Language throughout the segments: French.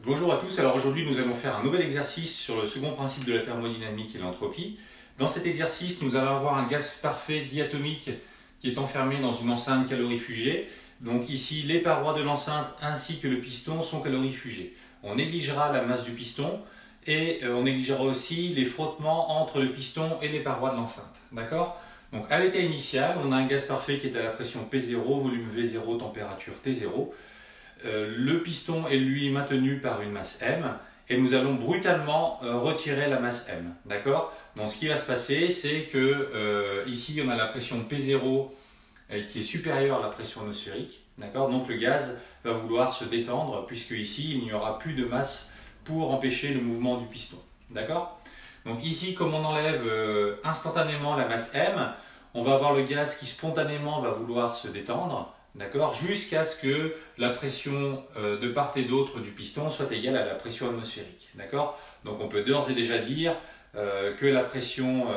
Bonjour à tous, alors aujourd'hui nous allons faire un nouvel exercice sur le second principe de la thermodynamique et l'entropie. Dans cet exercice, nous allons avoir un gaz parfait diatomique qui est enfermé dans une enceinte calorifugée. Donc ici, les parois de l'enceinte ainsi que le piston sont calorifugés. On négligera la masse du piston et on négligera aussi les frottements entre le piston et les parois de l'enceinte. D'accord ? Donc à l'état initial, on a un gaz parfait qui est à la pression P0, volume V0, température T0. Le piston est lui maintenu par une masse M et nous allons brutalement retirer la masse M. D'accord ? Donc ce qui va se passer, c'est que ici on a la pression P0 qui est supérieure à la pression atmosphérique. D'accord ? Donc le gaz va vouloir se détendre puisque ici il n'y aura plus de masse pour empêcher le mouvement du piston. D'accord ? Donc ici, comme on enlève instantanément la masse M, on va avoir le gaz qui spontanément va vouloir se détendre. D'accord, jusqu'à ce que la pression de part et d'autre du piston soit égale à la pression atmosphérique. D'accord, donc on peut d'ores et déjà dire que la pression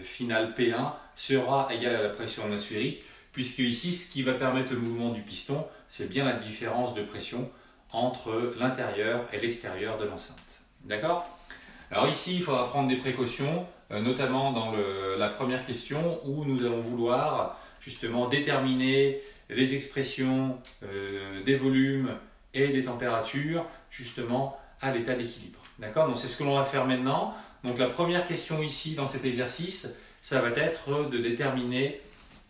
finale P1 sera égale à la pression atmosphérique, puisque ici, ce qui va permettre le mouvement du piston, c'est bien la différence de pression entre l'intérieur et l'extérieur de l'enceinte. D'accord ? Alors ici, il faudra prendre des précautions, notamment dans la première question, où nous allons vouloir justement déterminer les expressions des volumes et des températures justement à l'état d'équilibre. D'accord ? Donc c'est ce que l'on va faire maintenant. Donc la première question ici dans cet exercice, ça va être de déterminer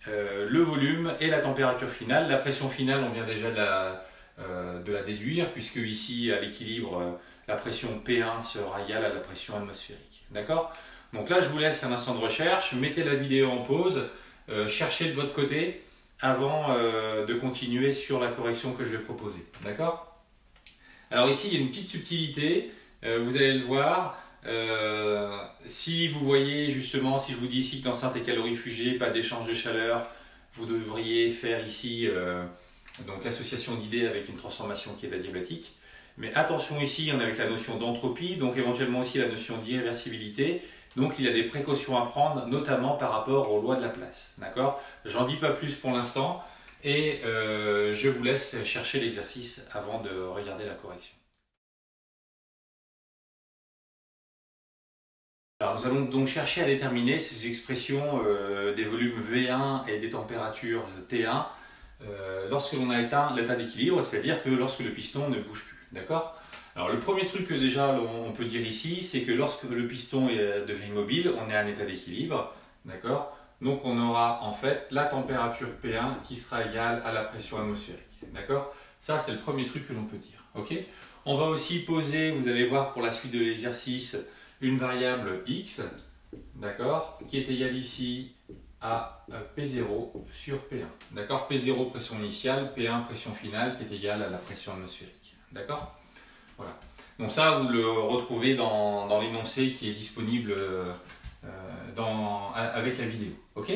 le volume et la température finale. La pression finale, on vient déjà de la déduire, puisque ici à l'équilibre, la pression P1 sera égale à la pression atmosphérique. D'accord ? Donc là, je vous laisse un instant de recherche, mettez la vidéo en pause, cherchez de votre côté avant de continuer sur la correction que je vais proposer. D'accord ? Alors ici, il y a une petite subtilité, vous allez le voir. Si vous voyez justement, si je vous dis ici que l'enceinte est calorifugée, pas d'échange de chaleur, vous devriez faire ici donc l'association d'idées avec une transformation qui est adiabatique. Mais attention ici, on est avec la notion d'entropie, donc éventuellement aussi la notion d'irréversibilité. Donc il y a des précautions à prendre, notamment par rapport aux lois de Laplace. D'accord ? J'en dis pas plus pour l'instant et je vous laisse chercher l'exercice avant de regarder la correction. Alors nous allons donc chercher à déterminer ces expressions des volumes V1 et des températures T1 lorsque l'on a atteint l'état d'équilibre, c'est-à-dire que lorsque le piston ne bouge plus. D'accord ? Alors le premier truc que déjà on peut dire ici, c'est que lorsque le piston devient immobile, on est à un état d'équilibre. D'accord ? Donc on aura en fait la température P1 qui sera égale à la pression atmosphérique. D'accord ? Ça c'est le premier truc que l'on peut dire. Ok ? On va aussi poser, vous allez voir pour la suite de l'exercice, une variable x, d'accord, qui est égale ici à P0 sur P1. D'accord ? P0 pression initiale, P1 pression finale qui est égale à la pression atmosphérique. D'accord ? Voilà. Donc ça, vous le retrouvez dans l'énoncé qui est disponible avec la vidéo. Ok ?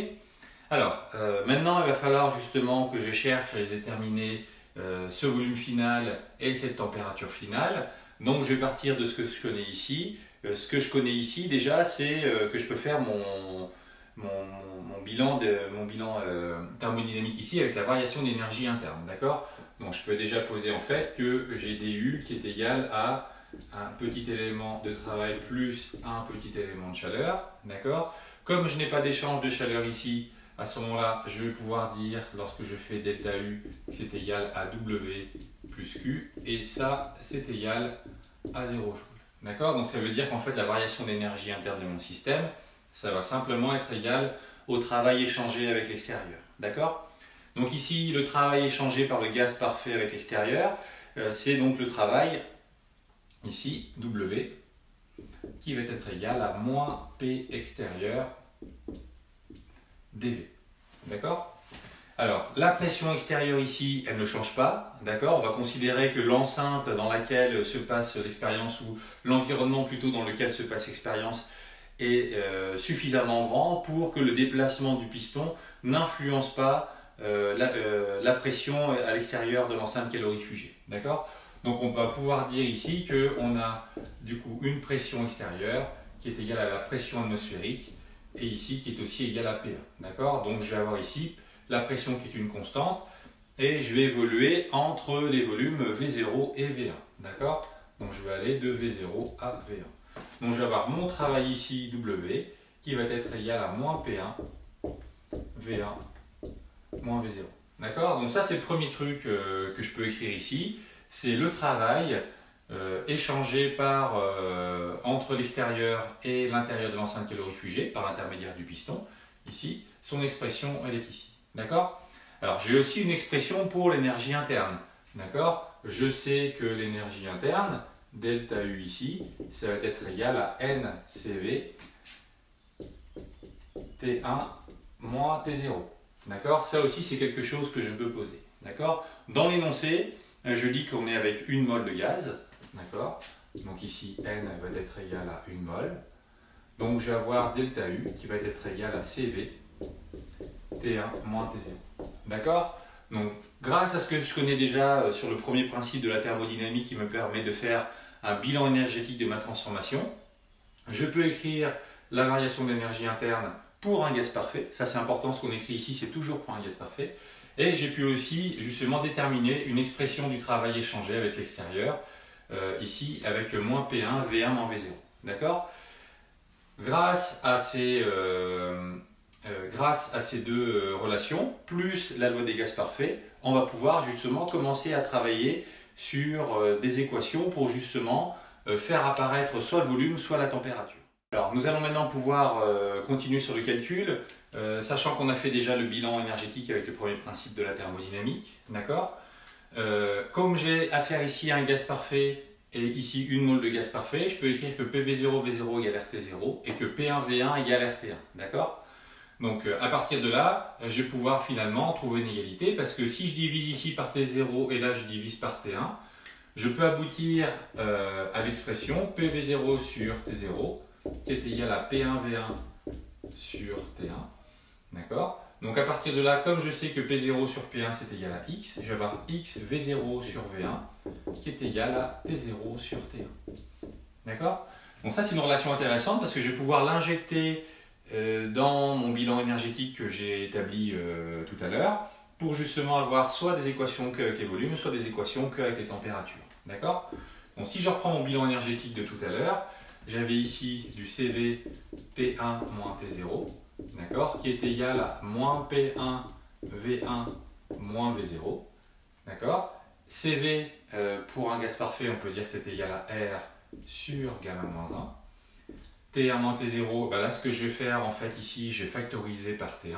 Alors, maintenant, il va falloir justement que je cherche à déterminer ce volume final et cette température finale. Donc, je vais partir de ce que je connais ici. Ce que je connais ici, déjà, c'est que je peux faire mon bilan thermodynamique ici avec la variation d'énergie interne. D'accord ? Donc, je peux déjà poser en fait que j'ai dU qui est égal à un petit élément de travail plus un petit élément de chaleur. D'accord ? Comme je n'ai pas d'échange de chaleur ici, à ce moment-là, je vais pouvoir dire, lorsque je fais delta U, c'est égal à W plus Q. Et ça, c'est égal à 0 joules. D'accord ? Donc, ça veut dire qu'en fait, la variation d'énergie interne de mon système, ça va simplement être égal au travail échangé avec l'extérieur. D'accord ? Donc ici, le travail échangé par le gaz parfait avec l'extérieur, c'est donc le travail, ici, W, qui va être égal à moins P extérieur dV. D'accord ? Alors, la pression extérieure ici, elle ne change pas. D'accord ? On va considérer que l'enceinte dans laquelle se passe l'expérience, ou l'environnement plutôt dans lequel se passe l'expérience, est suffisamment grand pour que le déplacement du piston n'influence pas la pression à l'extérieur de l'enceinte calorifugée. D'accord ? Donc on va pouvoir dire ici qu'on a du coup une pression extérieure qui est égale à la pression atmosphérique et ici qui est aussi égale à P1. D'accord ? Donc je vais avoir ici la pression qui est une constante et je vais évoluer entre les volumes V0 et V1. D'accord ? Donc je vais aller de V0 à V1. Donc je vais avoir mon travail ici, W, qui va être égal à moins P1, V1, moins V0. D'accord? Donc ça c'est le premier truc que je peux écrire ici. C'est le travail échangé entre l'extérieur et l'intérieur de l'enceinte calorifugée par l'intermédiaire du piston. Ici, son expression elle est ici. D'accord? Alors j'ai aussi une expression pour l'énergie interne. D'accord? Je sais que l'énergie interne, delta U ici, ça va être égal à NCV T1 moins T0. D'accord? Ça aussi c'est quelque chose que je peux poser. D'accord? Dans l'énoncé, je dis qu'on est avec 1 mol de gaz. D'accord? Donc ici N va être égal à 1 mol. Donc je vais avoir delta U qui va être égal à CV T1 moins T0. D'accord? Donc grâce à ce que je connais déjà sur le premier principe de la thermodynamique qui me permet de faire un bilan énergétique de ma transformation, je peux écrire la variation d'énergie interne pour un gaz parfait. Ça c'est important, ce qu'on écrit ici c'est toujours pour un gaz parfait. Et j'ai pu aussi justement déterminer une expression du travail échangé avec l'extérieur, ici avec moins P1, V1 moins V0. D'accord? Grâce à ces deux relations, plus la loi des gaz parfaits, on va pouvoir justement commencer à travailler sur des équations pour justement faire apparaître soit le volume, soit la température. Alors nous allons maintenant pouvoir continuer sur le calcul, sachant qu'on a fait déjà le bilan énergétique avec le premier principe de la thermodynamique. D'accord? Comme j'ai affaire ici à un gaz parfait et ici 1 mol de gaz parfait, je peux écrire que PV0, V0 égale RT0 et que P1, V1 égale RT1. D'accord? Donc à partir de là, je vais pouvoir finalement trouver une égalité parce que si je divise ici par T0 et là je divise par T1, je peux aboutir à l'expression PV0 sur T0 qui est égal à P1V1 sur T1. D'accord? Donc à partir de là, comme je sais que P0 sur P1 c'est égal à X, je vais avoir X V0 sur V1 qui est égal à T0 sur T1. D'accord? Donc ça c'est une relation intéressante parce que je vais pouvoir l'injecter dans mon bilan énergétique que j'ai établi tout à l'heure pour justement avoir soit des équations que avec les volumes, soit des équations que avec les températures. D'accord? Donc si je reprends mon bilan énergétique de tout à l'heure, j'avais ici du CV T1 moins T0, d'accord, qui est égal à moins P1 V1 moins V0. D'accord? CV, pour un gaz parfait, on peut dire que c'est égal à R sur gamma moins 1. T1 moins T0, ben là ce que je vais faire en fait ici, je vais factoriser par T1.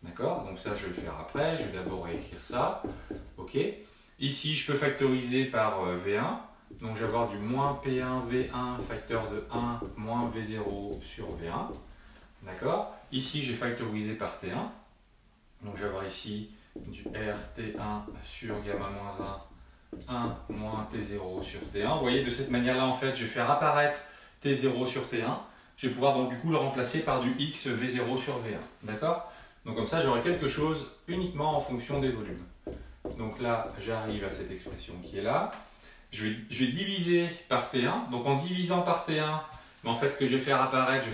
D'accord? Donc ça je vais le faire après, je vais d'abord écrire ça. Ok? Ici je peux factoriser par V1. Donc je vais avoir du moins P1 V1 facteur de 1 moins V0 sur V1. D'accord? Ici j'ai factorisé par T1. Donc je vais avoir ici du RT1 sur gamma moins 1, 1 moins T0 sur T1. Vous voyez, de cette manière-là, en fait, je vais faire apparaître T0 sur T1. Je vais pouvoir donc du coup le remplacer par du X V0 sur V1. D'accord? Donc comme ça, j'aurai quelque chose uniquement en fonction des volumes. Donc là, j'arrive à cette expression qui est là. Je vais diviser par T1. Donc en divisant par T1, en fait, ce que je vais faire apparaître,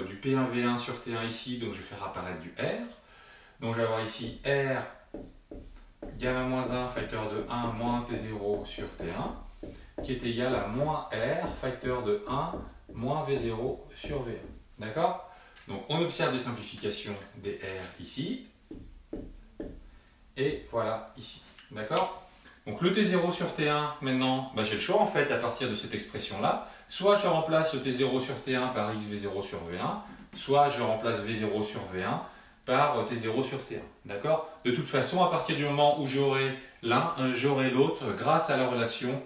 du P1 V1 sur T1 ici. Donc je vais faire apparaître du R. Donc je vais avoir ici R gamma moins 1 facteur de 1 moins T0 sur T1 qui est égal à moins R facteur de 1 moins V0 sur V1. D'accord? Donc on observe des simplifications des R ici et voilà ici. D'accord? Donc le T0 sur T1 maintenant, bah, j'ai le choix en fait à partir de cette expression là. Soit je remplace le T0 sur T1 par X V0 sur V1, soit je remplace V0 sur V1 par T0 sur T1. D'accord? De toute façon, à partir du moment où j'aurai l'un, j'aurai l'autre grâce à la relation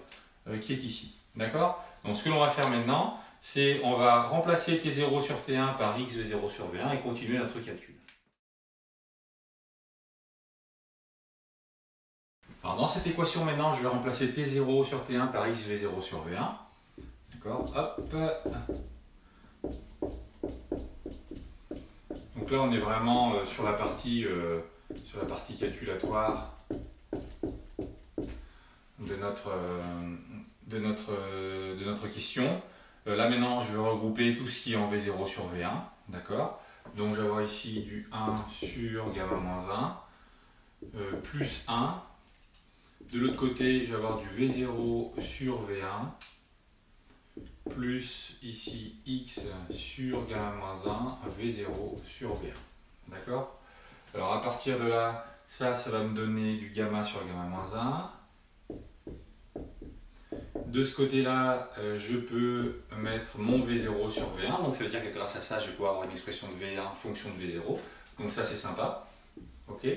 qui est ici. D'accord? Donc ce que l'on va faire maintenant, c'est on va remplacer T0 sur T1 par X V0 sur V1 et continuer notre calcul. Alors dans cette équation maintenant, je vais remplacer T0 sur T1 par X V0 sur V1. D'accord? Hop. Donc là, on est vraiment sur la partie calculatoire de notre question. Là maintenant, je vais regrouper tout ce qui est en V0 sur V1. D'accord? Donc je vais avoir ici du 1 sur gamma moins 1 plus 1. De l'autre côté, je vais avoir du V0 sur V1 plus ici x sur gamma moins 1, V0 sur V1. D'accord? Alors à partir de là, ça va me donner du gamma sur gamma moins 1. De ce côté-là, je peux mettre mon V0 sur V1. Donc ça veut dire que grâce à ça, je vais pouvoir avoir une expression de V1 fonction de V0. Donc ça, c'est sympa. Ok.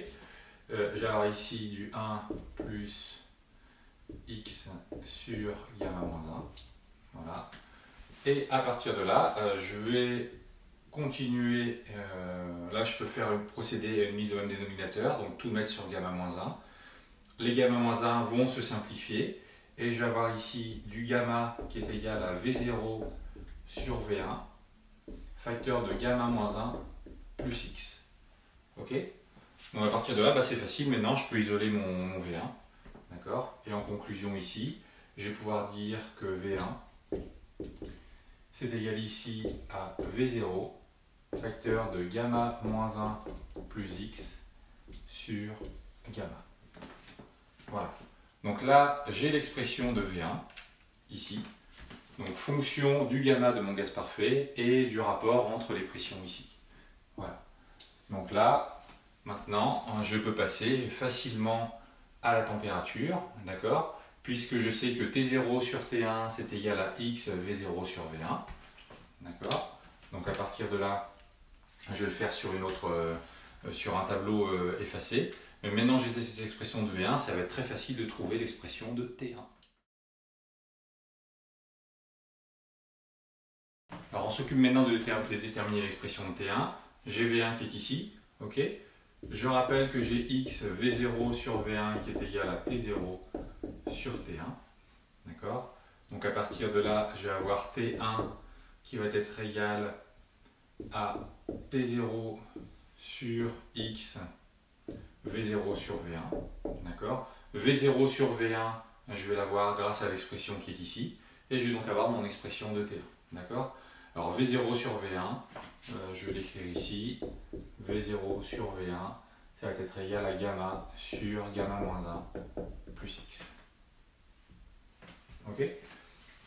Je vais avoir ici du 1 plus x sur gamma moins 1. Voilà. Et à partir de là, je vais continuer. Là, je peux procéder à une mise au même dénominateur. Donc tout mettre sur gamma moins 1. Les gamma moins 1 vont se simplifier. Et je vais avoir ici du gamma qui est égal à V0 sur V1, facteur de gamma moins 1 plus x. Ok? Donc à partir de là, c'est facile. Maintenant, je peux isoler mon V1. D'accord? Et en conclusion ici, je vais pouvoir dire que V1, c'est égal ici à V0, facteur de gamma moins 1 plus x sur gamma. Voilà. Donc là, j'ai l'expression de V1, ici. Donc fonction du gamma de mon gaz parfait et du rapport entre les pressions ici. Voilà. Donc là, maintenant, je peux passer facilement à la température, d'accord? Puisque je sais que T0 sur T1, c'est égal à X V0 sur V1. D'accord? Donc à partir de là, je vais le faire sur sur un tableau effacé. Mais maintenant j'ai cette expression de V1, ça va être très facile de trouver l'expression de T1. Alors on s'occupe maintenant de déterminer l'expression de T1. J'ai V1 qui est ici. Ok. Je rappelle que j'ai X V0 sur V1 qui est égal à T0 sur T1. D'accord. Donc à partir de là, je vais avoir T1 qui va être égal à T0 sur X V0 sur V1, d'accord? V0 sur V1, je vais l'avoir grâce à l'expression qui est ici, et je vais donc avoir mon expression de T1, d'accord? Alors V0 sur V1, je vais l'écrire ici, V0 sur V1, ça va être égal à gamma sur gamma moins 1 plus x. Ok?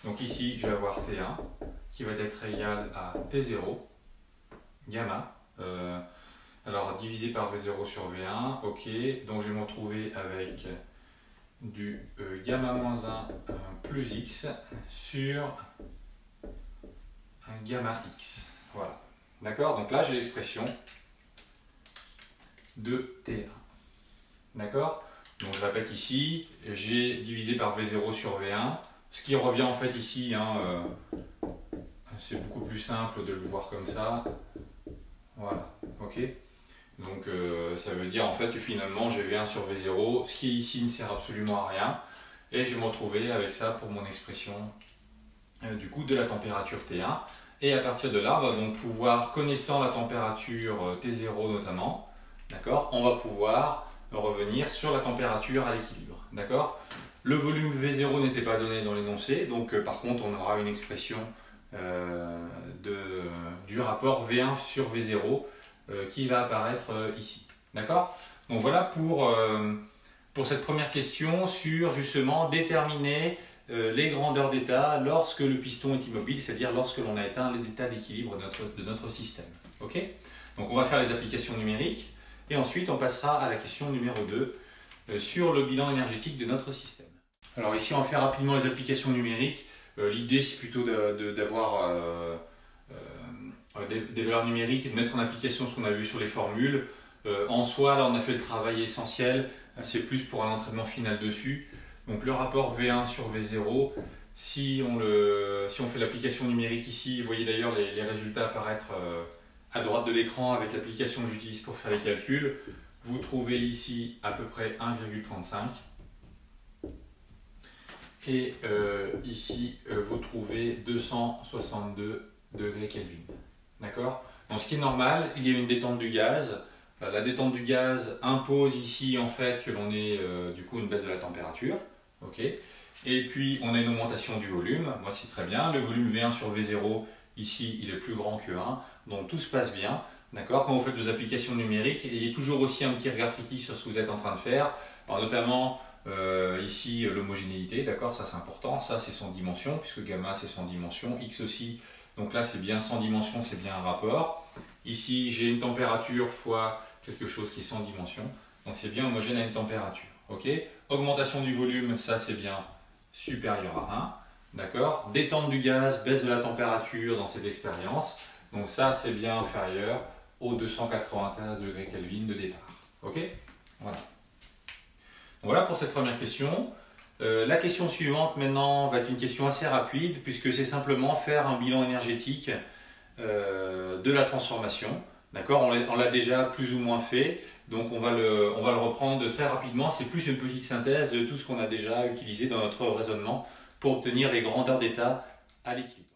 Donc ici, je vais avoir T1 qui va être égal à T0, gamma, alors divisé par V0 sur V1, ok, donc je vais me retrouver avec du gamma moins 1 plus x sur un gamma x. Voilà. D'accord? Donc là j'ai l'expression de T1. D'accord? Donc je répète ici, j'ai divisé par V0 sur V1, ce qui revient en fait ici, c'est beaucoup plus simple de le voir comme ça. Voilà, ok. Donc ça veut dire en fait que finalement j'ai V1 sur V0, ce qui ici ne sert absolument à rien. Et je vais me retrouver avec ça pour mon expression du coup de la température T1. Et à partir de là, on va donc pouvoir, connaissant la température T0 notamment, d'accord, on va pouvoir revenir sur la température à l'équilibre. D'accord. Le volume V0 n'était pas donné dans l'énoncé, donc par contre on aura une expression du rapport V1 sur V0 qui va apparaître ici. D'accord? Donc voilà pour cette première question sur justement déterminer les grandeurs d'état lorsque le piston est immobile, c'est-à-dire lorsque l'on a éteint l'état d'équilibre de notre système. Ok? Donc on va faire les applications numériques et ensuite on passera à la question numéro 2 sur le bilan énergétique de notre système. Alors ici on va faire rapidement les applications numériques. L'idée c'est plutôt d'avoir des valeurs numériques et de mettre en application ce qu'on a vu sur les formules. En soi, là on a fait le travail essentiel, c'est plus pour un entraînement final dessus. Donc le rapport V1 sur V0, si on fait l'application numérique ici, vous voyez d'ailleurs les résultats apparaître à droite de l'écran avec l'application que j'utilise pour faire les calculs. Vous trouvez ici à peu près 1,35 et ici vous trouvez 262 degrés Kelvin. D'accord? Donc ce qui est normal, il y a une détente du gaz. La détente du gaz impose ici en fait que l'on ait du coup une baisse de la température. Okay. Et puis on a une augmentation du volume. Voici très bien. Le volume V1 sur V0, ici il est plus grand que 1. Donc tout se passe bien. D'accord? Quand vous faites des applications numériques, ayez toujours aussi un petit regard critique sur ce que vous êtes en train de faire. Alors, notamment Ici, l'homogénéité, d'accord, ça c'est important. Ça c'est sans dimension, puisque gamma c'est sans dimension. X aussi, donc là c'est bien sans dimension, c'est bien un rapport. Ici, j'ai une température fois quelque chose qui est sans dimension. Donc c'est bien homogène à une température. Ok. Augmentation du volume, ça c'est bien supérieur à 1. D'accord. Détente du gaz, baisse de la température dans cette expérience. Donc ça c'est bien inférieur aux 295 degrés Kelvin de départ. Ok. Voilà. Donc voilà pour cette première question. La question suivante maintenant va être une question assez rapide puisque c'est simplement faire un bilan énergétique de la transformation. D'accord, on l'a déjà plus ou moins fait, donc on va le reprendre très rapidement. C'est plus une petite synthèse de tout ce qu'on a déjà utilisé dans notre raisonnement pour obtenir les grandeurs d'état à l'équilibre.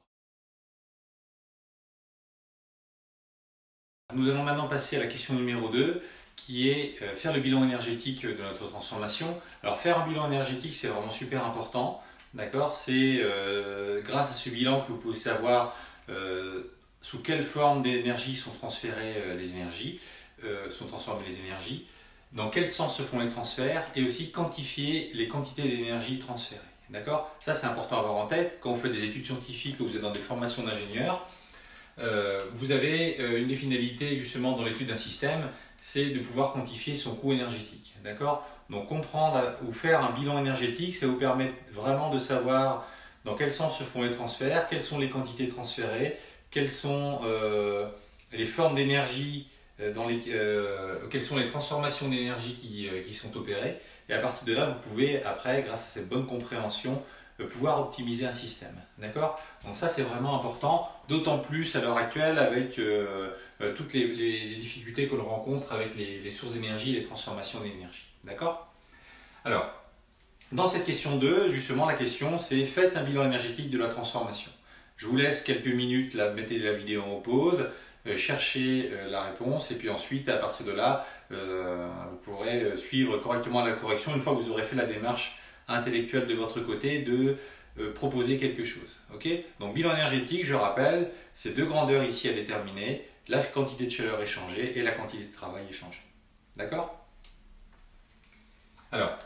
Nous allons maintenant passer à la question numéro 2, qui est faire le bilan énergétique de notre transformation. Alors faire un bilan énergétique, c'est vraiment super important. D'accord, c'est grâce à ce bilan que vous pouvez savoir sous quelle forme d'énergie sont transférées les énergies, sont transformées les énergies, dans quel sens se font les transferts, et aussi quantifier les quantités d'énergie transférées. D'accord ? Ça c'est important à avoir en tête. Quand vous faites des études scientifiques ou vous êtes dans des formations d'ingénieurs, vous avez une des finalités justement dans l'étude d'un système, c'est de pouvoir quantifier son coût énergétique. D'accord ? Donc comprendre ou faire un bilan énergétique, ça vous permet vraiment de savoir dans quel sens se font les transferts, quelles sont les quantités transférées, quelles sont les formes d'énergie, quelles sont les transformations d'énergie qui sont opérées. Et à partir de là, vous pouvez, après, grâce à cette bonne compréhension, pouvoir optimiser un système. D'accord ? Donc ça, c'est vraiment important, d'autant plus à l'heure actuelle avec toutes les difficultés que l'on rencontre avec les sources d'énergie et les transformations d'énergie. D'accord ? Alors, dans cette question 2, justement, la question c'est faites un bilan énergétique de la transformation. Je vous laisse quelques minutes, mettez la vidéo en pause, cherchez la réponse et puis ensuite, à partir de là, vous pourrez suivre correctement la correction une fois que vous aurez fait la démarche intellectuelle de votre côté de proposer quelque chose. Okay ? Donc, bilan énergétique, je rappelle, c'est deux grandeurs ici à déterminer, la quantité de chaleur échangée et la quantité de travail échangé. D'accord ? Alors,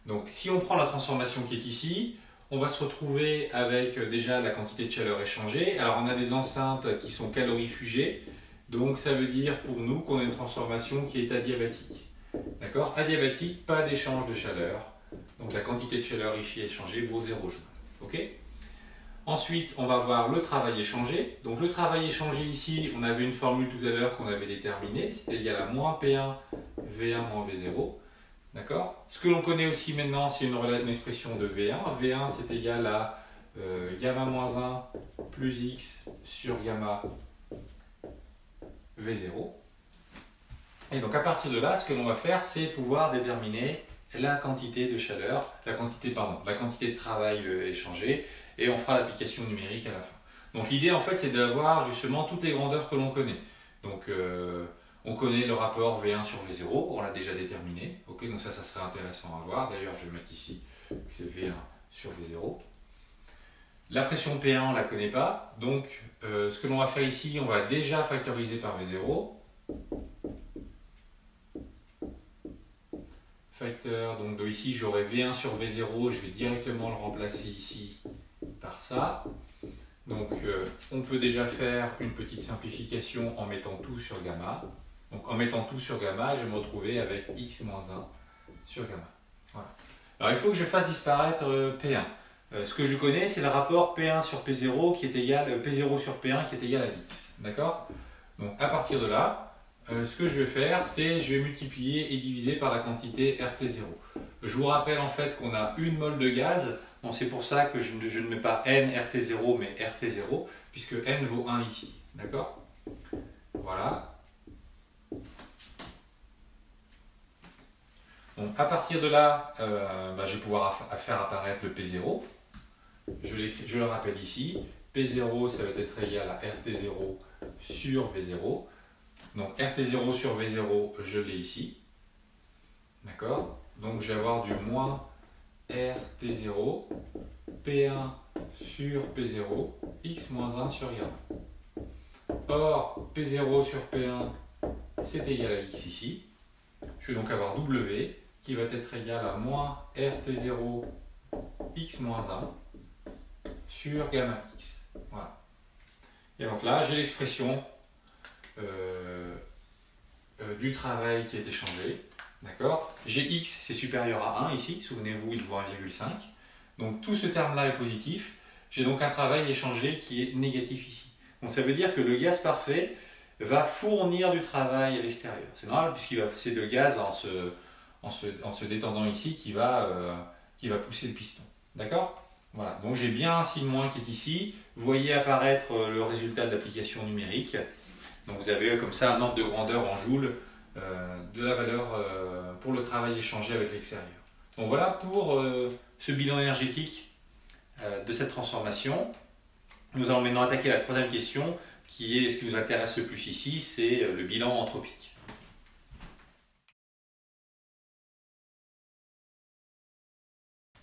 donc, si on prend la transformation qui est ici, on va se retrouver avec déjà la quantité de chaleur échangée. Alors, on a des enceintes qui sont calorifugées. Donc, ça veut dire pour nous qu'on a une transformation qui est adiabatique. D'accord ? Adiabatique, pas d'échange de chaleur. Donc, la quantité de chaleur ici échangée vaut 0 joules. OK ? Ensuite, on va voir le travail échangé. Donc, le travail échangé ici, on avait une formule tout à l'heure qu'on avait déterminée. C'était égal à moins P1 V1 moins V0. D'accord ? Ce que l'on connaît aussi maintenant, c'est une expression de V1. V1, c'est égal à gamma moins 1 plus X sur gamma V0. Et donc, à partir de là, ce que l'on va faire, c'est pouvoir déterminer la quantité de chaleur, la quantité de travail échangé, et on fera l'application numérique à la fin. Donc, l'idée, en fait, c'est d'avoir justement toutes les grandeurs que l'on connaît. Donc, on connaît le rapport V1 sur V0, on l'a déjà déterminé. Okay, donc ça serait intéressant à voir. D'ailleurs, je vais mettre ici que c'est V1 sur V0. La pression P1, on ne la connaît pas. Donc, ce que l'on va faire ici, on va déjà factoriser par V0. Facteur, donc ici, j'aurai V1 sur V0. Je vais directement le remplacer ici par ça. Donc, on peut déjà faire une petite simplification en mettant tout sur gamma. Donc, en mettant tout sur gamma, je vais me retrouver avec x moins 1 sur gamma. Voilà. Alors, il faut que je fasse disparaître P1. Ce que je connais, c'est le rapport P1 sur P0 qui est égal, P0 sur P1 qui est égal à x. D'accord ? Donc, à partir de là, ce que je vais faire, c'est je vais multiplier et diviser par la quantité RT0. Je vous rappelle en fait qu'on a une mole de gaz. Donc, c'est pour ça que je ne mets pas N RT0, mais RT0, puisque N vaut 1 ici. D'accord ? Voilà. Donc, à partir de là, je vais pouvoir faire apparaître le P0. Je le rappelle ici. P0, ça va être égal à RT0 sur V0. Donc, RT0 sur V0, je l'ai ici. D'accord ? Donc, je vais avoir du moins RT0, P1 sur P0, x moins 1 sur gamma. Or, P0 sur P1, c'est égal à x ici. Je vais donc avoir W qui va être égal à moins RT0 x moins 1 sur gamma x. Voilà. Et donc là, j'ai l'expression du travail qui est échangé. D'accord? Gx, c'est supérieur à 1 ici. Souvenez-vous, il vaut 1,5. Donc tout ce terme-là est positif. J'ai donc un travail échangé qui est négatif ici. Donc ça veut dire que le gaz parfait va fournir du travail à l'extérieur. C'est normal puisqu'il c'est le gaz en se détendant ici qui va pousser le piston. D'accord? Voilà, donc j'ai bien un signe moins qui est ici. Vous voyez apparaître le résultat de l'application numérique. Donc vous avez comme ça un ordre de grandeur en joules de la valeur pour le travail échangé avec l'extérieur. Donc voilà pour ce bilan énergétique de cette transformation. Nous allons maintenant attaquer la troisième question qui est ce qui nous intéresse le plus ici, c'est le bilan anthropique.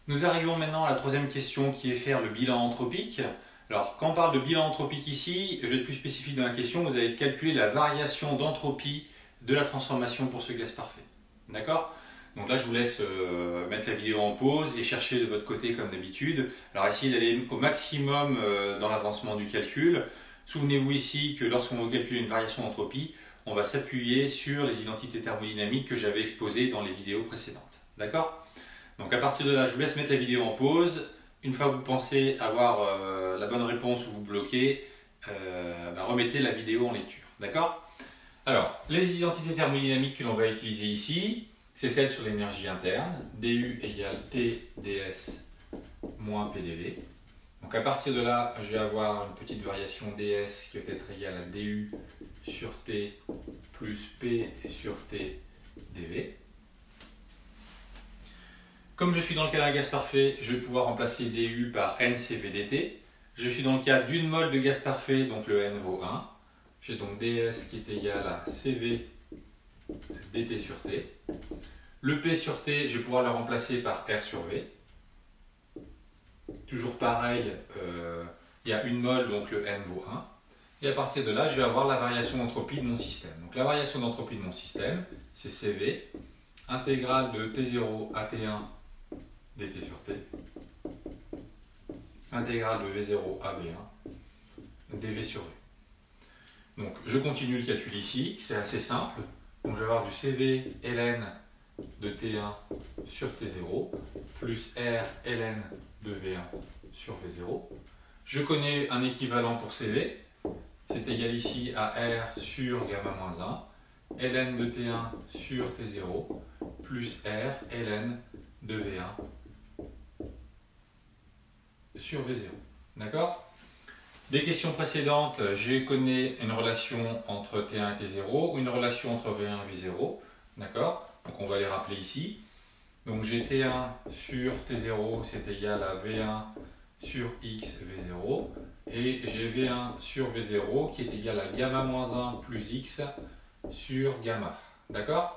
Nous arrivons maintenant à la troisième question qui est faire le bilan anthropique. Alors quand on parle de bilan anthropique ici, je vais être plus spécifique dans la question, vous allez calculer la variation d'entropie de la transformation pour ce gaz parfait. D'accord? Donc là, je vous laisse mettre la vidéo en pause et chercher de votre côté comme d'habitude. Alors essayez d'aller au maximum dans l'avancement du calcul. Souvenez-vous ici que lorsqu'on va calculer une variation d'entropie, on va s'appuyer sur les identités thermodynamiques que j'avais exposées dans les vidéos précédentes. D'accord? Donc à partir de là, je vous laisse mettre la vidéo en pause. Une fois que vous pensez avoir la bonne réponse ou vous bloquez, remettez la vidéo en lecture. D'accord? Alors, les identités thermodynamiques que l'on va utiliser ici, c'est celle sur l'énergie interne, du égale T ds moins PdV. Donc à partir de là, je vais avoir une petite variation ds qui va être égale à du sur T plus P sur T dV. Comme je suis dans le cas d'un gaz parfait, je vais pouvoir remplacer du par NCV dt. Je suis dans le cas d'une mole de gaz parfait, donc le N vaut 1. J'ai donc ds qui est égal à CV dt sur T. Le P sur T, je vais pouvoir le remplacer par R sur V. Toujours pareil, il y a une mole, donc le N vaut 1. Et à partir de là, je vais avoir la variation d'entropie de mon système. Donc la variation d'entropie de mon système, c'est CV, intégrale de T0 à T1 dt sur T, intégrale de V0 à V1 dV sur V. Donc je continue le calcul ici, c'est assez simple. Donc je vais avoir du CV ln de T1 sur T0 plus R ln de V1 sur V0. Je connais un équivalent pour CV, c'est égal ici à R sur gamma moins 1, ln de T1 sur T0 plus R ln de V1 sur V0. D'accord? Des questions précédentes, je connais une relation entre T1 et T0 ou une relation entre V1 et V0. D'accord? Donc on va les rappeler ici. Donc j'ai T1 sur T0, c'est égal à V1 sur X V0. Et j'ai V1 sur V0 qui est égal à gamma moins 1 plus X sur gamma. D'accord?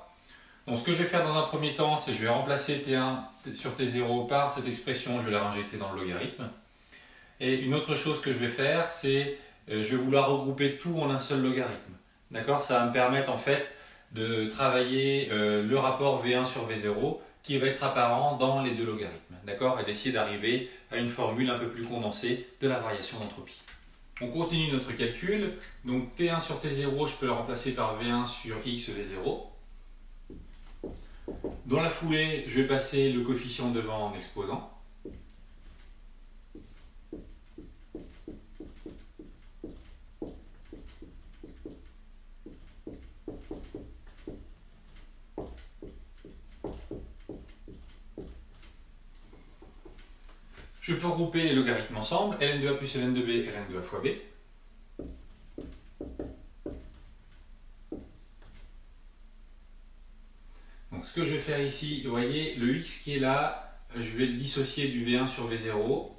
Donc ce que je vais faire dans un premier temps, c'est que je vais remplacer T1 sur T0 par cette expression, je vais la réinjecter dans le logarithme. Et une autre chose que je vais faire, c'est je vais vouloir regrouper tout en un seul logarithme. D'accord? Ça va me permettre en fait de travailler le rapport V1 sur V0 qui va être apparent dans les deux logarithmes. D'accord? Et d'essayer d'arriver à une formule un peu plus condensée de la variation d'entropie. On continue notre calcul. Donc T1 sur T0, je peux le remplacer par V1 sur X V0. Dans la foulée, je vais passer le coefficient devant en exposant. Je peux regrouper les logarithmes ensemble, ln de A plus ln de B, ln de A fois B. Donc ce que je vais faire ici, vous voyez, le x qui est là, je vais le dissocier du V1 sur V0.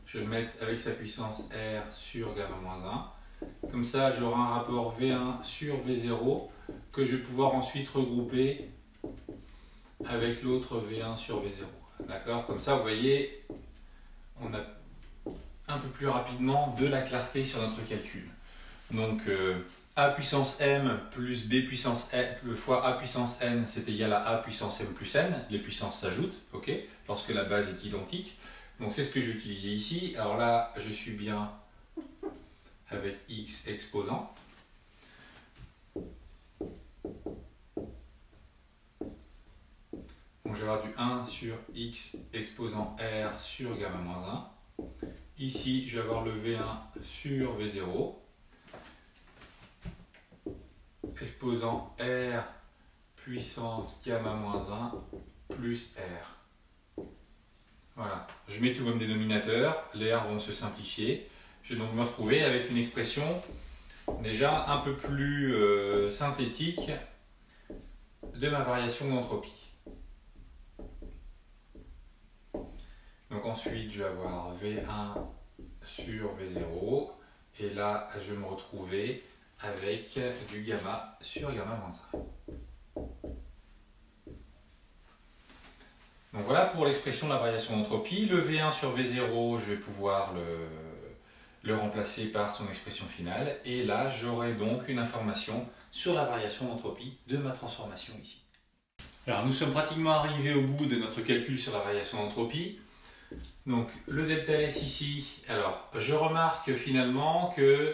Je vais le mettre avec sa puissance R sur gamma moins 1. Comme ça, j'aurai un rapport V1 sur V0 que je vais pouvoir ensuite regrouper avec l'autre V1 sur V0. D'accord? Comme ça, vous voyez, on a un peu plus rapidement de la clarté sur notre calcul. Donc, A puissance m plus B puissance n fois A puissance n, c'est égal à A puissance m plus n. Les puissances s'ajoutent, ok, lorsque la base est identique. Donc c'est ce que j'ai utilisé ici. Alors là, je suis bien avec x exposant. Donc je vais avoir du 1 sur x exposant r sur gamma moins 1. Ici, je vais avoir le V1 sur V0. Exposant r puissance gamma moins 1 plus r. Voilà, je mets tout comme dénominateur, les r vont se simplifier. Je vais donc me retrouver avec une expression déjà un peu plus synthétique de ma variation d'entropie. Donc ensuite, je vais avoir V1 sur V0, et là, je vais me retrouver avec du gamma sur gamma moins 1. Donc voilà pour l'expression de la variation d'entropie. Le V1 sur V0, je vais pouvoir le remplacer par son expression finale, et là, j'aurai donc une information sur la variation d'entropie de ma transformation ici. Alors nous sommes pratiquement arrivés au bout de notre calcul sur la variation d'entropie. Donc le delta S ici, alors je remarque finalement que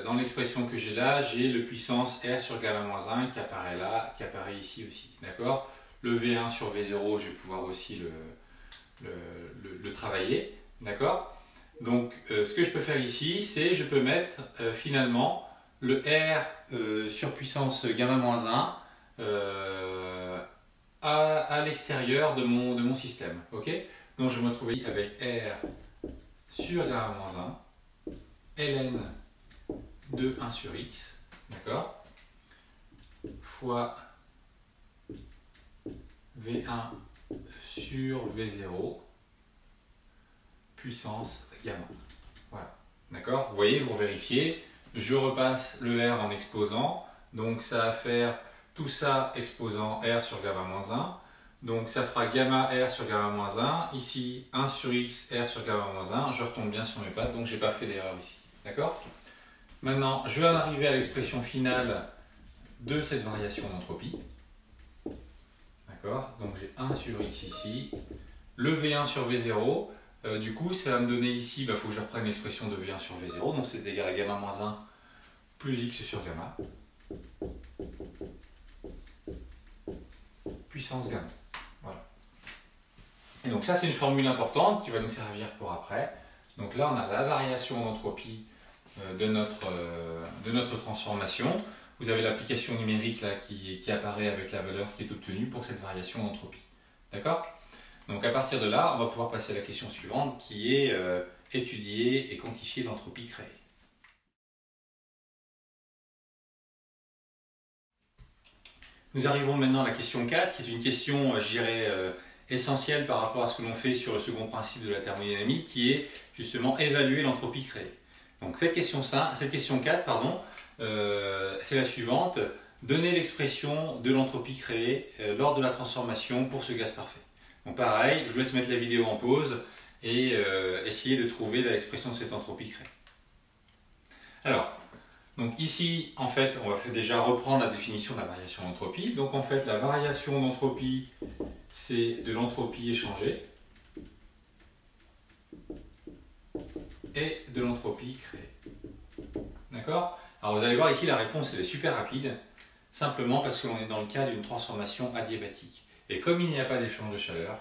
dans l'expression que j'ai là, j'ai le puissance R sur gamma moins 1 qui apparaît là, qui apparaît ici aussi, d'accord. Le V1 sur V0, je vais pouvoir aussi le travailler, d'accord. Donc ce que je peux faire ici, c'est je peux mettre finalement le R sur puissance gamma moins 1 à l'extérieur de mon système, ok. Donc je vais me retrouver avec R sur gamma moins 1, ln de 1 sur x, d'accord, fois V1 sur V0 puissance gamma. Voilà, d'accord. Vous voyez, vous vérifiez, je repasse le R en exposant, donc ça va faire tout ça exposant R sur gamma moins 1. Donc ça fera gamma R sur gamma moins 1, ici 1 sur x R sur gamma moins 1, je retombe bien sur mes pattes, donc je n'ai pas fait d'erreur ici. D'accord. Maintenant, je vais en arriver à l'expression finale de cette variation d'entropie. D'accord. Donc j'ai 1 sur x ici, le V1 sur V0, du coup ça va me donner ici, il faut que je reprenne l'expression de V1 sur V0, donc c'est égal à gamma moins 1 plus x sur gamma, puissance gamma. Voilà. Et donc ça c'est une formule importante qui va nous servir pour après. Donc là on a la variation d'entropie de notre transformation. Vous avez l'application numérique là qui apparaît avec la valeur qui est obtenue pour cette variation d'entropie. D'accord? Donc à partir de là, on va pouvoir passer à la question suivante qui est étudier et quantifier l'entropie créée. Nous arrivons maintenant à la question 4, qui est une question, je dirais, essentielle par rapport à ce que l'on fait sur le second principe de la thermodynamique, qui est justement évaluer l'entropie créée. Donc cette question 4, pardon, c'est la suivante. Donner l'expression de l'entropie créée lors de la transformation pour ce gaz parfait. Donc pareil, je vous laisse mettre la vidéo en pause et essayer de trouver l'expression de cette entropie créée. Alors, donc ici, en fait, on va déjà reprendre la définition de la variation d'entropie. Donc en fait, la variation d'entropie, c'est de l'entropie échangée et de l'entropie créée. D'accord? Alors vous allez voir ici, la réponse elle est super rapide, simplement parce que l'on est dans le cas d'une transformation adiabatique. Et comme il n'y a pas d'échange de chaleur,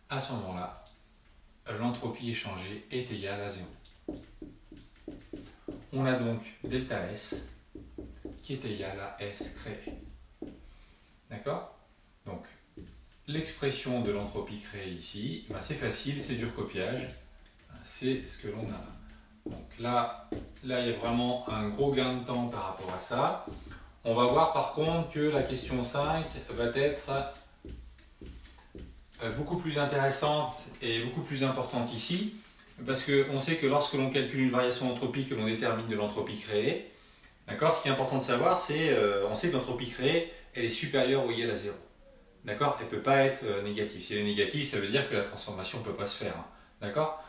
à ce moment-là, l'entropie échangée est égale à 0. On a donc delta S qui est égal à S créé. D'accord? Donc, l'expression de l'entropie créée ici, ben c'est facile, c'est du recopiage. C'est ce que l'on a. Donc là, il y a vraiment un gros gain de temps par rapport à ça. On va voir par contre que la question 5 va être beaucoup plus intéressante et beaucoup plus importante ici. Parce qu'on sait que lorsque l'on calcule une variation d'entropie, que l'on détermine de l'entropie créée, d'accord, ce qui est important de savoir, c'est on sait que l'entropie créée, elle est supérieure ou égale à 0. D'accord? Elle ne peut pas être négative. Si elle est négative, ça veut dire que la transformation ne peut pas se faire. Hein. D'accord?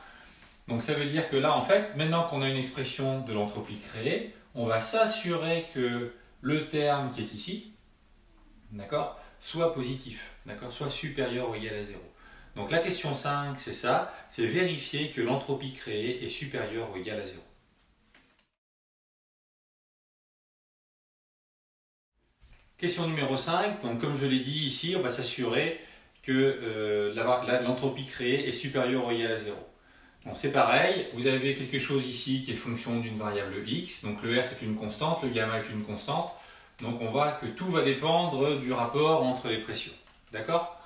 Donc ça veut dire que là, en fait, maintenant qu'on a une expression de l'entropie créée, on va s'assurer que le terme qui est ici, d'accord, soit positif, d'accord, soit supérieur ou égal à 0. Donc la question 5, c'est ça, c'est vérifier que l'entropie créée est supérieure ou égale à 0. Question numéro 5, donc comme je l'ai dit ici, on va s'assurer que l'entropie créée est supérieure ou égale à 0. Bon, c'est pareil, vous avez quelque chose ici qui est fonction d'une variable x, donc le r c'est une constante, le gamma est une constante, donc on voit que tout va dépendre du rapport entre les pressions. D'accord?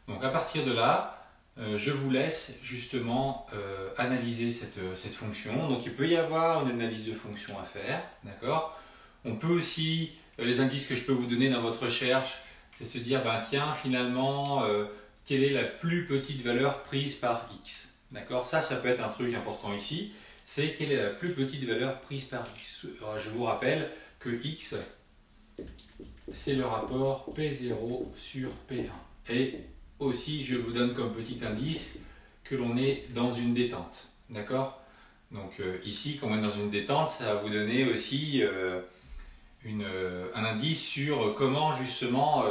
Donc à partir de là, je vous laisse justement analyser cette fonction. Donc il peut y avoir une analyse de fonction à faire, d'accord? On peut aussi, les indices que je peux vous donner dans votre recherche, c'est se dire, ben, tiens, finalement, quelle est la plus petite valeur prise par x? D'accord? Ça peut être un truc important ici, c'est quelle est la plus petite valeur prise par x. Alors, je vous rappelle que x, c'est le rapport P0 sur P1. Et aussi, je vous donne comme petit indice que l'on est dans une détente. D'accord? Donc ici, quand on est dans une détente, ça va vous donner aussi un indice sur comment justement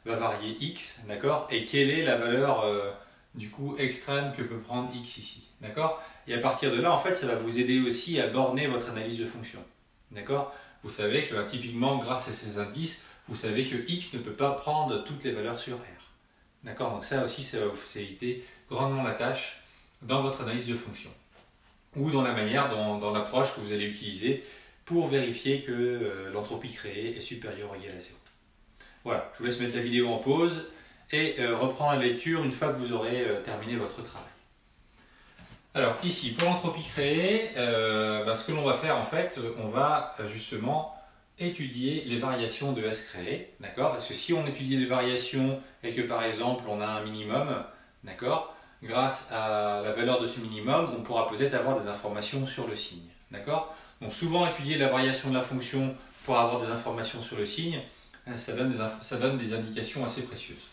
va varier x, d'accord? Et quelle est la valeur du coup extrême que peut prendre x ici, d'accord? Et à partir de là, en fait, ça va vous aider aussi à borner votre analyse de fonction, d'accord? Vous savez que typiquement, grâce à ces indices, vous savez que x ne peut pas prendre toutes les valeurs sur r, d'accord? Donc ça aussi, ça va vous faciliter grandement la tâche dans votre analyse de fonction ou dans la manière, dans l'approche que vous allez utiliser pour vérifier que l'entropie créée est supérieure ou égale à 0. Voilà, je vous laisse mettre la vidéo en pause et reprendre la lecture une fois que vous aurez terminé votre travail. Alors ici, pour l'entropie créée, ce que l'on va faire en fait, on va justement étudier les variations de S créées, d'accord? Parce que si on étudie les variations et que par exemple on a un minimum, d'accord? Grâce à la valeur de ce minimum, on pourra peut-être avoir des informations sur le signe, d'accord? Donc souvent étudier la variation de la fonction pour avoir des informations sur le signe, ça donne des indications assez précieuses.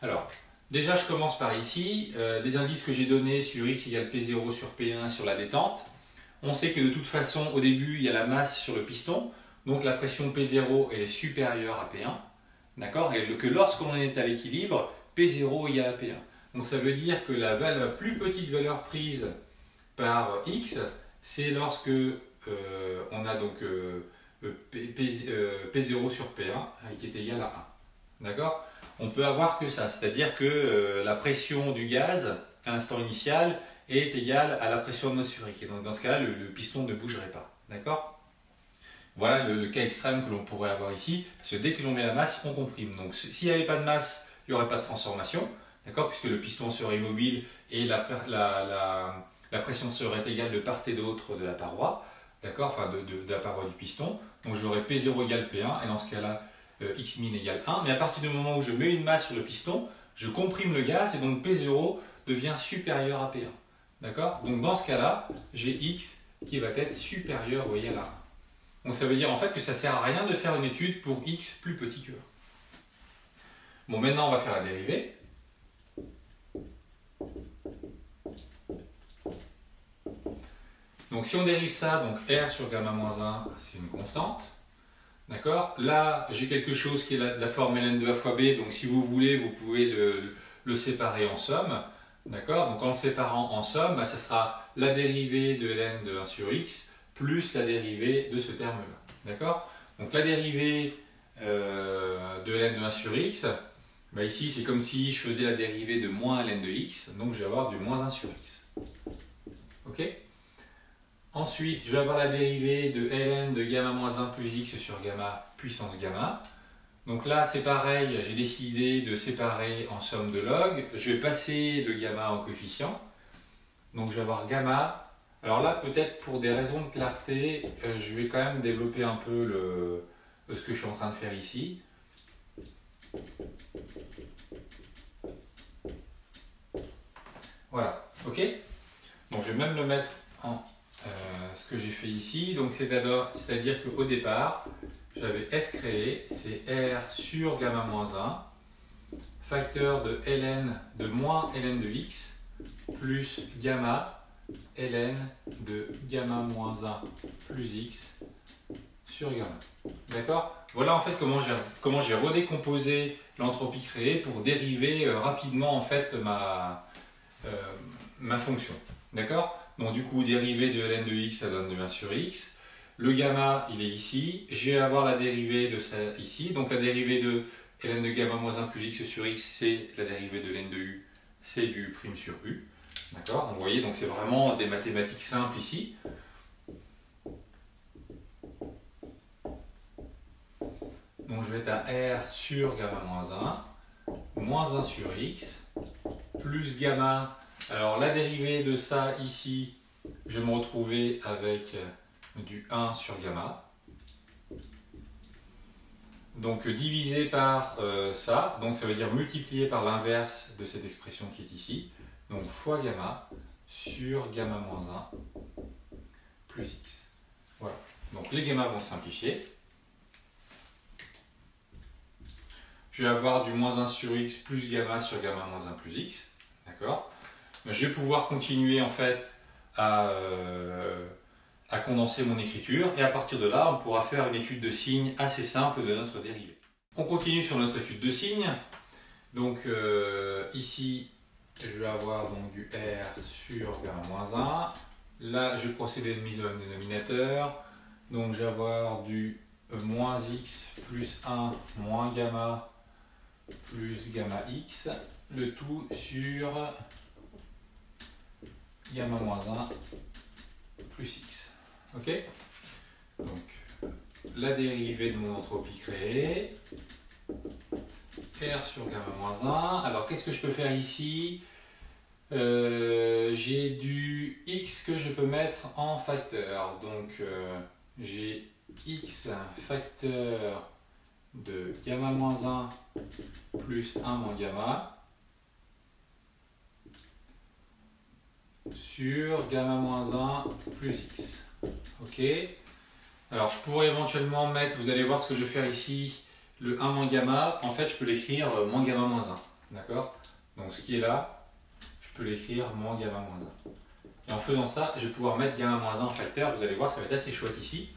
Alors, déjà je commence par ici, des indices que j'ai donnés sur x égale P0 sur P1 sur la détente. On sait que de toute façon, au début, il y a la masse sur le piston, donc la pression P0 elle est supérieure à P1, d'accord? Et que lorsqu'on est à l'équilibre, P0 égale à P1. Donc ça veut dire que la plus petite valeur prise par x, c'est lorsque on a donc P0 sur P1 qui est égal à 1. D'accord? On peut avoir que ça, c'est-à-dire que la pression du gaz à l'instant initial est égale à la pression atmosphérique. Et donc dans ce cas-là, le piston ne bougerait pas. D'accord? Voilà le cas extrême que l'on pourrait avoir ici, parce que dès que l'on met la masse, on comprime. Donc s'il n'y avait pas de masse, il n'y aurait pas de transformation, d'accord? Puisque le piston serait immobile et la pression serait égale de part et d'autre de la paroi, d'accord? Enfin de la paroi du piston. Donc j'aurais P0 égale P1, et dans ce cas-là, x min égale 1. Mais à partir du moment où je mets une masse sur le piston, je comprime le gaz, et donc P0 devient supérieur à P1. D'accord? Donc dans ce cas-là, j'ai x qui va être supérieur ou égal à 1. Donc ça veut dire en fait que ça ne sert à rien de faire une étude pour x plus petit que 1. Bon, maintenant on va faire la dérivée. Donc si on dérive ça, donc R sur gamma moins 1, c'est une constante. D'accord? Là, j'ai quelque chose qui est la forme ln de a fois b, donc si vous voulez, vous pouvez le séparer en somme. D'accord? Donc en le séparant en somme, ça sera la dérivée de ln de 1 sur x plus la dérivée de ce terme-là. D'accord? Donc la dérivée de ln de 1 sur x, ici c'est comme si je faisais la dérivée de moins ln de x, donc je vais avoir du moins 1 sur x. Ok? Ensuite, je vais avoir la dérivée de ln de gamma moins 1 plus x sur gamma puissance gamma. Donc là, c'est pareil, j'ai décidé de séparer en somme de log. Je vais passer le gamma en coefficient. Donc je vais avoir gamma. Alors là, peut-être pour des raisons de clarté, je vais quand même développer un peu ce que je suis en train de faire ici. Voilà, ok? Donc je vais même le mettre en ce que j'ai fait ici. Donc c'est-à-dire qu'au départ, j'avais S créé, c'est R sur gamma moins 1, facteur de ln de moins ln de x, plus gamma ln de gamma moins 1 plus x sur gamma. D'accord? Voilà en fait comment j'ai redécomposé l'entropie créée pour dériver rapidement en fait ma fonction. D'accord? Donc du coup, dérivée de ln de x, ça donne de 1 sur x. Le gamma, il est ici. Je vais avoir la dérivée de ça ici. Donc la dérivée de ln de gamma moins 1 plus x sur x, c'est la dérivée de ln de u, c'est du prime sur u. D'accord? Vous voyez, donc c'est vraiment des mathématiques simples ici. Donc je vais être à R sur gamma moins 1 sur x, plus gamma. Alors la dérivée de ça ici, je vais me retrouver avec du 1 sur gamma. Donc divisé par ça, donc ça veut dire multiplié par l'inverse de cette expression qui est ici. Donc fois gamma sur gamma moins 1 plus x. Voilà. Donc les gamma vont simplifier. Je vais avoir du moins 1 sur x plus gamma sur gamma moins 1 plus x. D'accord? Je vais pouvoir continuer en fait à condenser mon écriture et à partir de là, on pourra faire une étude de signes assez simple de notre dérivée. On continue sur notre étude de signes. Donc ici, je vais avoir donc du R sur gamma moins 1. Là, je vais procéder de mise au même dénominateur. Donc je vais avoir du moins x plus 1 moins gamma plus gamma x, le tout sur gamma moins 1 plus x. Ok? Donc, la dérivée de mon entropie créée, R sur gamma moins 1. Alors, qu'est-ce que je peux faire ici? J'ai du x que je peux mettre en facteur. Donc, j'ai x facteur de gamma moins 1 plus 1 moins gamma sur gamma moins 1 plus x. Ok. Alors je pourrais éventuellement mettre, vous allez voir ce que je vais faire ici, le 1 moins gamma. En fait, je peux l'écrire moins gamma moins 1. D'accord? Donc ce qui est là, je peux l'écrire moins gamma moins 1. Et en faisant ça, je vais pouvoir mettre gamma moins 1 en facteur. Vous allez voir, ça va être assez chouette ici.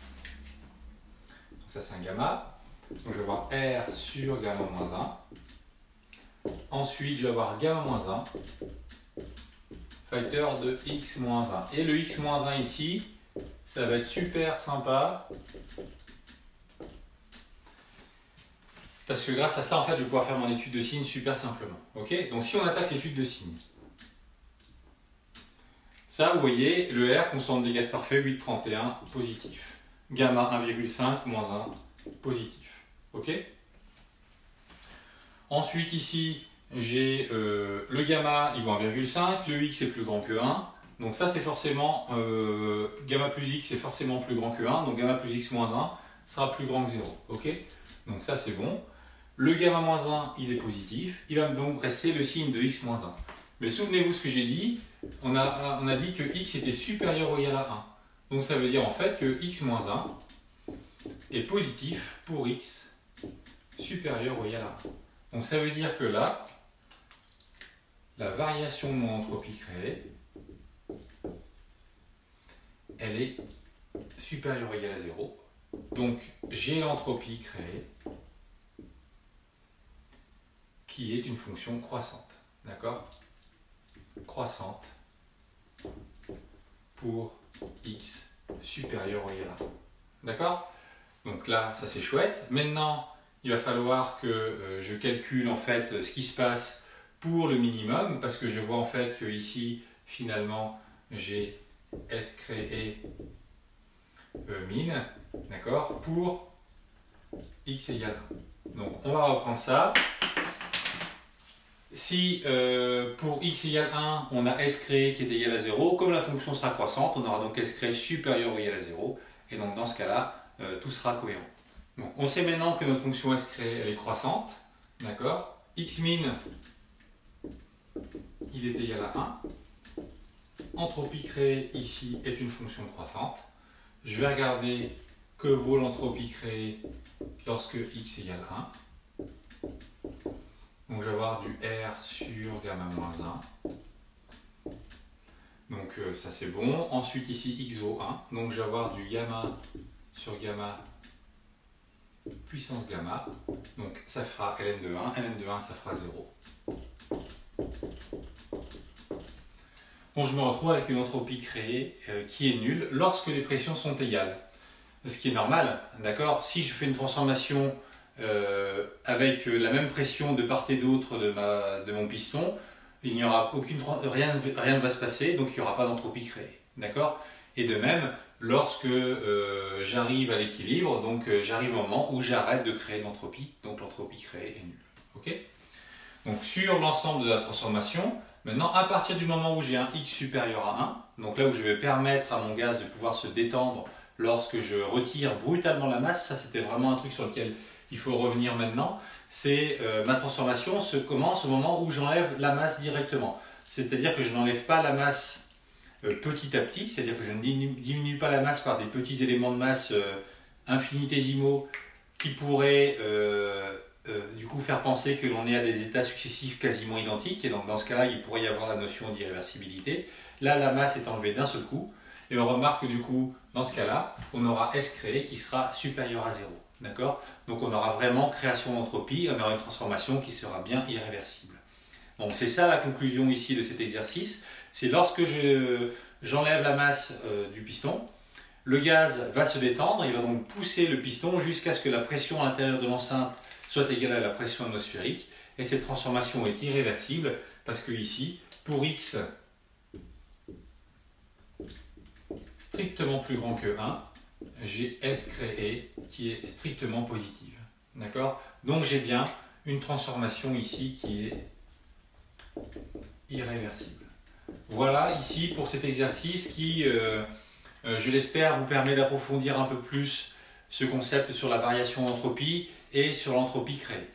Donc ça, c'est un gamma. Donc je vais avoir R sur gamma moins 1. Ensuite, je vais avoir gamma moins 1, facteur de x moins 1. Et le x moins 1 ici, ça va être super sympa. Parce que grâce à ça, en fait, je vais pouvoir faire mon étude de signes super simplement. Ok? Donc si on attaque l'étude de signes. Ça, vous voyez, le R, constante des gaz parfaits, 8,31, positif. Gamma 1,5, moins 1, positif. Ok? Ensuite, ici, j'ai le gamma, il vaut 1,5, le x est plus grand que 1. Donc ça, c'est forcément, gamma plus x est forcément plus grand que 1. Donc gamma plus x moins 1 sera plus grand que 0. Ok? Donc ça, c'est bon. Le gamma moins 1, il est positif. Il va donc rester le signe de x moins 1. Mais souvenez-vous ce que j'ai dit. On a dit que x était supérieur ou égal à 1. Donc ça veut dire en fait que x moins 1 est positif pour x supérieur ou égal à 1. Donc ça veut dire que là, la variation de mon entropie créée, elle est supérieure ou égale à 0. Donc j'ai l'entropie créée qui est une fonction croissante. D'accord? Croissante pour x supérieur ou égal à 1. D'accord? Donc là, ça c'est chouette. Maintenant, il va falloir que je calcule en fait ce qui se passe pour le minimum, parce que je vois en fait que ici, finalement, j'ai S créé min, d'accord, pour x égale 1. Donc on va reprendre ça. Si pour x égale 1, on a S créé qui est égal à 0, comme la fonction sera croissante, on aura donc S créé supérieur ou égal à 0, et donc dans ce cas-là, tout sera cohérent. Donc, on sait maintenant que notre fonction S créée, elle est croissante, d'accord. X min, il est égal à 1. Entropie créée ici est une fonction croissante. Je vais regarder que vaut l'entropie créée lorsque x égale 1. Donc je vais avoir du R sur gamma moins 1. Donc ça c'est bon. Ensuite ici x vaut 1. Donc je vais avoir du gamma sur gamma puissance gamma. Donc ça fera ln de 1. ln de 1 ça fera 0. Bon, je me retrouve avec une entropie créée qui est nulle lorsque les pressions sont égales. Ce qui est normal, d'accord? Si je fais une transformation avec la même pression de part et d'autre de mon piston, il n'y aura rien ne va se passer, donc il n'y aura pas d'entropie créée, d'accord? Et de même, lorsque j'arrive à l'équilibre, donc j'arrive au moment où j'arrête de créer l'entropie, donc l'entropie créée est nulle, ok? Donc sur l'ensemble de la transformation, maintenant à partir du moment où j'ai un x supérieur à 1, donc là où je vais permettre à mon gaz de pouvoir se détendre lorsque je retire brutalement la masse, ça c'était vraiment un truc sur lequel il faut revenir maintenant, c'est ma transformation se commence au moment où j'enlève la masse directement. C'est-à-dire que je n'enlève pas la masse petit à petit, c'est-à-dire que je ne diminue pas la masse par des petits éléments de masse infinitésimaux qui pourraient du coup faire penser que l'on est à des états successifs quasiment identiques, et donc dans ce cas-là il pourrait y avoir la notion d'irréversibilité. Là la masse est enlevée d'un seul coup, et on remarque que du coup dans ce cas-là on aura S créé qui sera supérieur à 0. D'accord? Donc on aura vraiment création d'entropie, on aura une transformation qui sera bien irréversible. Donc c'est ça la conclusion ici de cet exercice, c'est lorsque j'enlève la masse du piston, le gaz va se détendre, il va donc pousser le piston jusqu'à ce que la pression à l'intérieur de l'enceinte soit égale à la pression atmosphérique, et cette transformation est irréversible parce que ici, pour x strictement plus grand que 1, j'ai S créé qui est strictement positive. D'accord? Donc j'ai bien une transformation ici qui est irréversible. Voilà ici pour cet exercice qui, je l'espère, vous permet d'approfondir un peu plus ce concept sur la variation d'entropie et sur l'entropie créée.